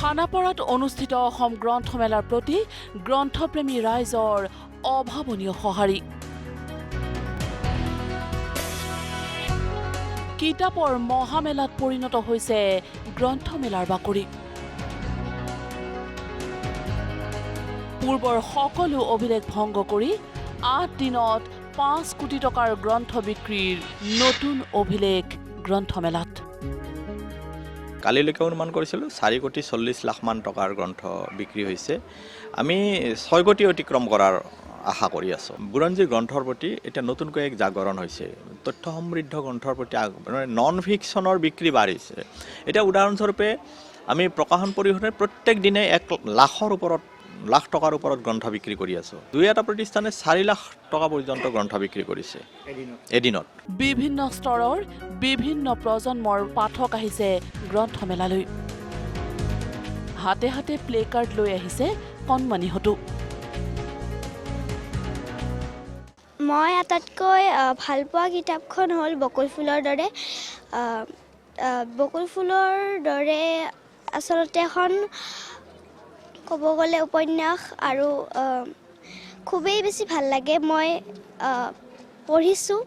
খানাপাৰাত অনুষ্ঠিত অসম গ্ৰন্থমেলাৰ প্ৰতি গ্ৰন্থপ্ৰেমী ৰাইজৰ অভাৱনীয় সঁহাৰি। কিতাপৰ মহামেলাত পৰিণত হৈছে গ্ৰন্থমেলাৰ বাকৰি। পূৰ্বৰ সকলো অভিলেখ ভংগ কৰি ৮ দিনত ৫ কোটি টকাৰ গ্ৰন্থ বিক্ৰীৰ নতুন অভিলেখ গ্ৰন্থমেলাত। কালিলৈকে অনুমান কৰিছিলোঁ 4,40,00,000 মান টকাৰ গ্ৰন্থ বিক্ৰী হৈছে। আমি 6 কোটি অতিক্ৰম কৰাৰ আশা কৰি আছোঁ। বুৰঞ্জী গ্ৰন্থৰ প্ৰতি এতিয়া নতুনকৈ এক জাগৰণ হৈছে। তথ্য সমৃদ্ধ গ্ৰন্থৰ প্ৰতি নন ফিকশ্যনৰ বিক্ৰী বাঢ়িছে। এতিয়া উদাহৰণস্বৰূপে আমি প্ৰকাশন পৰিষদে প্ৰত্যেক দিনে 1 লাখ টকাৰ ওপৰত গ্ৰন্থ বিক্ৰী কৰি আছোঁ। দুই এটা প্ৰতিষ্ঠানে 4 লাখ টকা পৰ্যন্ত গ্ৰন্থ বিক্ৰী কৰিছে এদিনত। বিভিন্ন স্তৰৰ বিভিন্ন প্ৰজন্মৰ পাঠক আহিছে গ্ৰন্থমেলালৈ। হাতে হাতে প্লে কাৰ্ড লৈ আহিছে কণমানিহঁতো। মই আটাইতকৈ ভাল পোৱা কিতাপখন হ'ল বকুল ফুলৰ দৰে। বকুল ফুলৰ দৰে আচলতে এখন ক'ব গ'লে উপন্যাস আৰু খুবেই বেছি ভাল লাগে। মই পঢ়িছোঁ।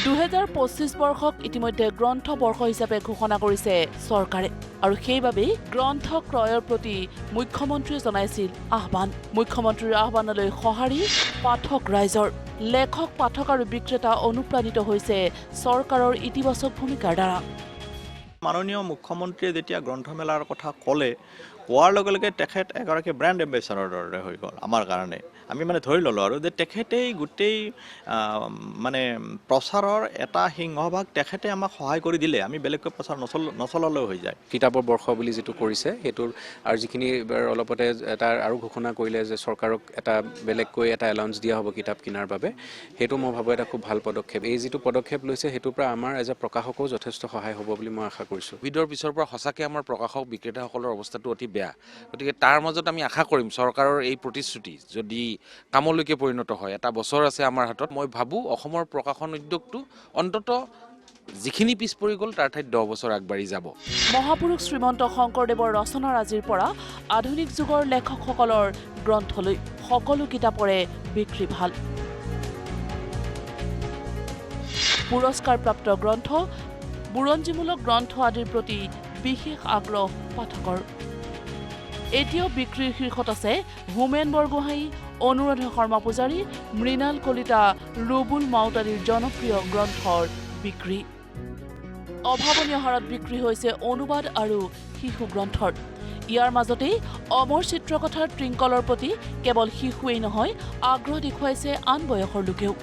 2025 বৰ্ষক ইতিমধ্যে গ্ৰন্থ বৰ্ষ হিচাপে ঘোষণা কৰিছে চৰকাৰে, আৰু সেইবাবেই গ্ৰন্থ ক্ৰয়ৰ প্ৰতি মুখ্যমন্ত্ৰীয়ে জনাইছিল আহ্বান। মুখ্যমন্ত্ৰীৰ আহ্বানলৈ সঁহাৰি পাঠক ৰাইজৰ। লেখক, পাঠক আৰু বিক্ৰেতা অনুপ্ৰাণিত হৈছে চৰকাৰৰ ইতিবাচক ভূমিকাৰ দ্বাৰা। মাননীয় মুখ্যমন্ত্ৰীয়ে যেতিয়া গ্ৰন্থমেলাৰ কথা কোৱাৰ লগে লগে তেখেত এগৰাকী ব্ৰেণ্ড এম্বেচাডৰ দৰে হৈ গ'ল আমাৰ কাৰণে। আমি ধৰি ল'লোঁ আৰু যে তেখেতেই গোটেই প্ৰচাৰৰ এটা সিংহভাগ তেখেতে আমাক সহায় কৰি দিলে। আমি বেলেগকৈ প্ৰচাৰ নচলালেও হৈ যায়। কিতাপৰ বৰ্ষ বুলি যিটো কৰিছে সেইটোৰ আৰু যিখিনি অলপতে এটা আৰু ঘোষণা কৰিলে যে চৰকাৰক এটা বেলেগকৈ এটা এলাউন্স দিয়া হ'ব কিতাপ কিনাৰ বাবে, সেইটো মই ভাবোঁ এটা খুব ভাল পদক্ষেপ। এই যিটো পদক্ষেপ লৈছে সেইটোৰ পৰা আমাৰ এজ এ প্ৰকাশকো যথেষ্ট সহায় হ'ব বুলি মই আশা কৰিছোঁ। কোভিডৰ পিছৰ পৰা সঁচাকৈ আমাৰ প্ৰকাশক বিক্ৰেতাসকলৰ অৱস্থাটো অতি বেয়া। গতিকে তাৰ মাজত আমি আশা কৰিম চৰকাৰৰ এই প্ৰতিশ্ৰুতি যদি কামলৈকে পৰিণত হয়। এটা বছৰ আছে আমাৰ হাতত। মই ভাবোঁ অসমৰ প্ৰকাশন উদ্যোগটো অন্তত যিখিনি পিছ পৰি গ'ল তাৰ ঠাইত 10 বছৰ আগবাঢ়ি যাব। মহাপুৰুষ শ্ৰীমন্ত শংকৰদেৱৰ ৰচনাৰাজিৰ পৰা আধুনিক যুগৰ লেখকসকলৰ গ্ৰন্থলৈ সকলো কিতাপৰে বিক্ৰী ভাল। পুৰস্কাৰপ্ৰাপ্ত গ্ৰন্থ, বুৰঞ্জীমূলক গ্ৰন্থ আদিৰ প্ৰতি বিশেষ আগ্ৰহ পাঠকৰ। এতিয়াও বিক্ৰীৰ শীৰ্ষত আছে হোমেন বৰগোহাঁই, অনুৰাধা শৰ্মা পূজাৰী, মৃণাল কলিতা, ৰুবুল মাউত আদিৰ জনপ্ৰিয় গ্ৰন্থৰ বিক্ৰী। অভাৱনীয় হাৰত বিক্ৰী হৈছে অনুবাদ আৰু শিশু গ্ৰন্থৰ। ইয়াৰ মাজতেই অমৰ চিত্ৰকথাৰ ট্ৰিংকলৰ প্ৰতি কেৱল শিশুৱেই নহয়, আগ্ৰহ দেখুৱাইছে আন বয়সৰ লোকেও।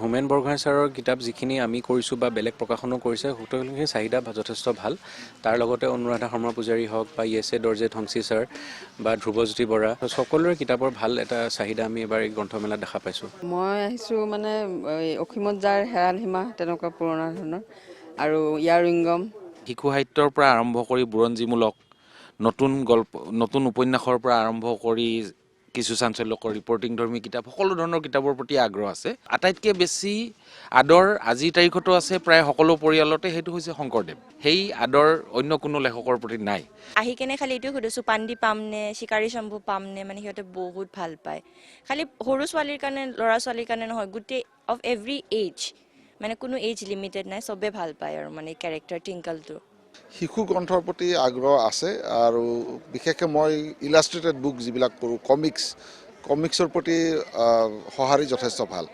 হোমেন বৰগোহাঁই ছাৰৰ কিতাপ যিখিনি আমি কৰিছোঁ বা বেলেগ প্ৰকাশনো কৰিছে সকলোখিনি চাহিদা যথেষ্ট ভাল। তাৰ লগতে অনুৰাধা শৰ্মা পূজাৰী হওক বা ইয়েছে দৰ্জে ধংচী ছাৰ বা ধ্ৰুৱজ্যোতি বৰা, সকলোৰে কিতাপৰ ভাল এটা চাহিদা আমি এবাৰ এই গ্ৰন্থমেলাত দেখা পাইছোঁ। মই আহিছোঁ অসীমত যাৰ হেৰাল সীমা, তেনেকুৱা পুৰণা ধৰণৰ, আৰু ইয়াৰ উইংগম। শিশু সাহিত্যৰ পৰা আৰম্ভ কৰি বুৰঞ্জীমূলক নতুন গল্প, নতুন উপন্যাসৰ পৰা আৰম্ভ কৰি কিছু চাঞ্চল্যকৰ ৰিপৰ্টিং ধৰ্মী কিতাপ, সকলো ধৰণৰ কিতাপৰ প্ৰতি আগ্ৰহ আছে। আটাইতকৈ বেছি আদৰ আজিৰ তাৰিখতো আছে প্ৰায় সকলো পৰিয়ালতে, সেইটো হৈছে শংকৰদেৱ। সেই আদৰ অন্য কোনো লেখকৰ প্ৰতি নাই। আহি কেনে খালি এইটোৱে সুধিছোঁ পাণ্ডি পামনে, চিকাৰী শম্ভু পামনে, সিহঁতে বহুত ভাল পায়। খালি সৰু ছোৱালীৰ কাৰণে, ল'ৰা ছোৱালীৰ কাৰণে নহয়, গোটেই অফ এভৰি এজ, কোনো এজ লিমিটেড নাই, চবে ভাল পায় আৰু কেৰেক্টাৰ টিংকলটো। শিশু গ্ৰন্থৰ প্ৰতি আগ্ৰহ আছে, আৰু বিশেষকৈ মই ইলাষ্ট্ৰেটেড বুক যিবিলাক কৰোঁ, কমিক্সৰ প্ৰতি সঁহাৰি যথেষ্ট ভাল।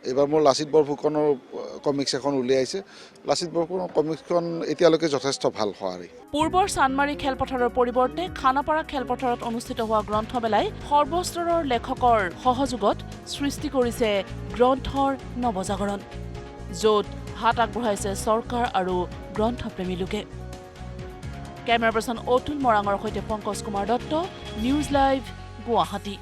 এইবাৰ মোৰ লাচিত বৰফুকনৰ কমিক্স এখন উলিয়াইছে। লাচিত বৰফুকনৰ কমিক্সখন এতিয়ালৈকে যথেষ্ট ভাল সঁহাৰি। পূৰ্বৰ চানমাৰী খেলপথাৰৰ পৰিৱৰ্তে খানাপাৰা খেলপথাৰত অনুষ্ঠিত হোৱা গ্ৰন্থমেলাই সৰ্বস্তৰৰ লেখকৰ সহযোগত সৃষ্টি কৰিছে গ্ৰন্থৰ নৱজাগৰণ, য'ত হাত আগবঢ়াইছে চৰকাৰ আৰু গ্ৰন্থপ্ৰেমী লোকে। কেমেৰা পাৰ্চন অতুল মৰাঙৰ সৈতে পংকজ কুমাৰ দত্ত, নিউজ লাইভ, গুৱাহাটী।